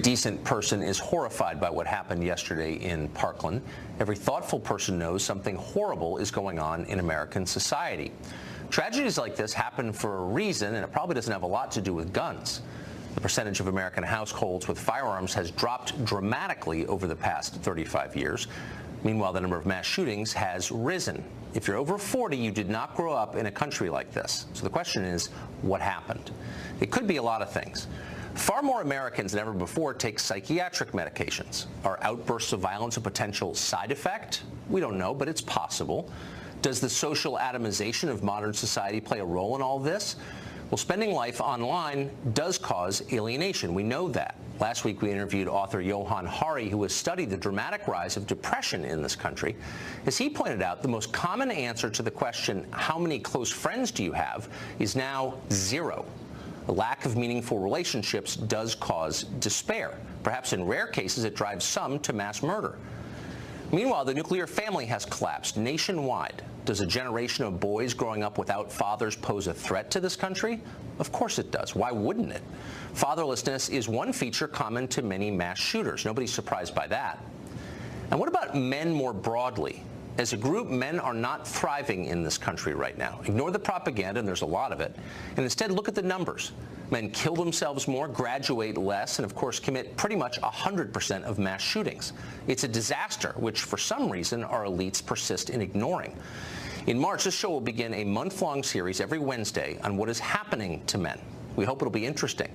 Decent person is horrified by what happened yesterday in Parkland. Every thoughtful person knows something horrible is going on in American society. Tragedies like this happen for a reason, and it probably doesn't have a lot to do with guns. The percentage of American households with firearms has dropped dramatically over the past 35 years. Meanwhile, the number of mass shootings has risen. If you're over 40, you did not grow up in a country like this. So the question is, what happened? It could be a lot of things. Far more Americans than ever before take psychiatric medications. Are outbursts of violence a potential side effect? We don't know, but it's possible. Does the social atomization of modern society play a role in all this? Well, spending life online does cause alienation. We know that. Last week, we interviewed author Johann Hari, who has studied the dramatic rise of depression in this country. As he pointed out, the most common answer to the question, how many close friends do you have, is now zero. A lack of meaningful relationships does cause despair. Perhaps in rare cases, it drives some to mass murder. Meanwhile, the nuclear family has collapsed nationwide. Does a generation of boys growing up without fathers pose a threat to this country? Of course it does. Why wouldn't it? Fatherlessness is one feature common to many mass shooters. Nobody's surprised by that. And what about men more broadly? As a group, men are not thriving in this country right now. Ignore the propaganda, and there's a lot of it, and instead look at the numbers. Men kill themselves more, graduate less, and of course commit pretty much 100% of mass shootings. It's a disaster, which for some reason our elites persist in ignoring. In March, this show will begin a month-long series every Wednesday on what is happening to men. We hope it'll be interesting.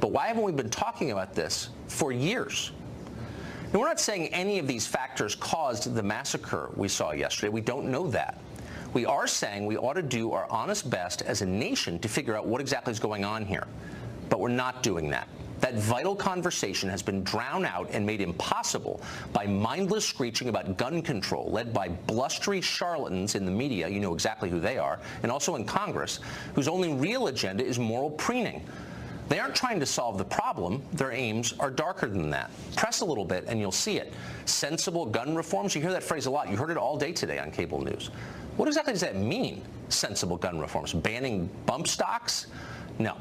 But why haven't we been talking about this for years? Now, we're not saying any of these factors caused the massacre we saw yesterday. We don't know that. We are saying we ought to do our honest best as a nation to figure out what exactly is going on here. But we're not doing that. That vital conversation has been drowned out and made impossible by mindless screeching about gun control, led by blustery charlatans in the media, you know exactly who they are, and also in Congress, whose only real agenda is moral preening. They aren't trying to solve the problem. Their aims are darker than that. Press a little bit and you'll see it. Sensible gun reforms, you hear that phrase a lot. You heard it all day today on cable news. What exactly does that mean, sensible gun reforms? Banning bump stocks? No.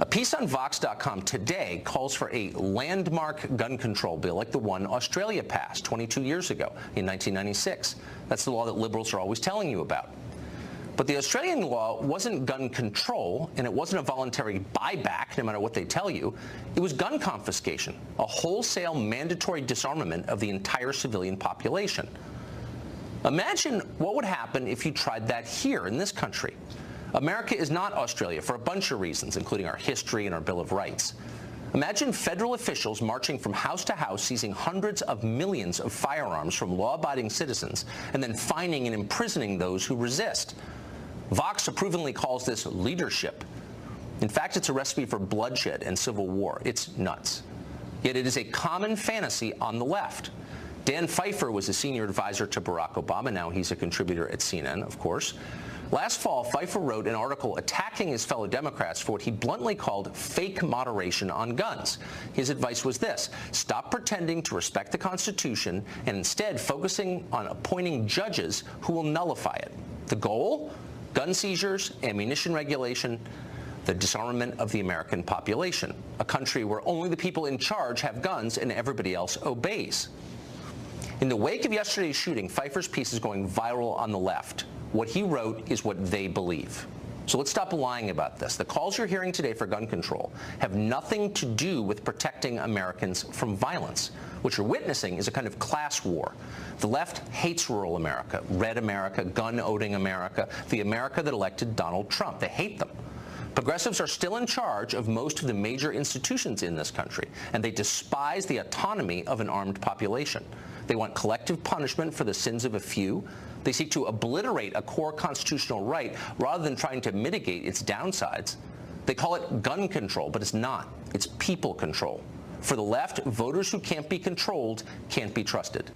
A piece on Vox.com today calls for a landmark gun control bill like the one Australia passed 22 years ago in 1996. That's the law that liberals are always telling you about. But the Australian law wasn't gun control, and it wasn't a voluntary buyback, no matter what they tell you. It was gun confiscation, a wholesale mandatory disarmament of the entire civilian population. Imagine what would happen if you tried that here in this country. America is not Australia for a bunch of reasons, including our history and our Bill of Rights. Imagine federal officials marching from house to house, seizing hundreds of millions of firearms from law-abiding citizens, and then fining and imprisoning those who resist. Vox approvingly calls this leadership. In fact, it's a recipe for bloodshed and civil war. It's nuts. Yet it is a common fantasy on the left. Dan Pfeiffer was a senior advisor to Barack Obama. Now he's a contributor at CNN, of course. Last fall, Pfeiffer wrote an article attacking his fellow Democrats for what he bluntly called fake moderation on guns. His advice was this: stop pretending to respect the Constitution and instead focusing on appointing judges who will nullify it. The goal? Gun seizures, ammunition regulation, the disarmament of the American population, a country where only the people in charge have guns and everybody else obeys. In the wake of yesterday's shooting, Pfeiffer's piece is going viral on the left. What he wrote is what they believe. So let's stop lying about this. The calls you're hearing today for gun control have nothing to do with protecting Americans from violence. What you're witnessing is a kind of class war. The left hates rural America, red America, gun-owning America, the America that elected Donald Trump. They hate them. Progressives are still in charge of most of the major institutions in this country, and they despise the autonomy of an armed population. They want collective punishment for the sins of a few. They seek to obliterate a core constitutional right rather than trying to mitigate its downsides. They call it gun control, but it's not. It's people control. For the left, voters who can't be controlled can't be trusted.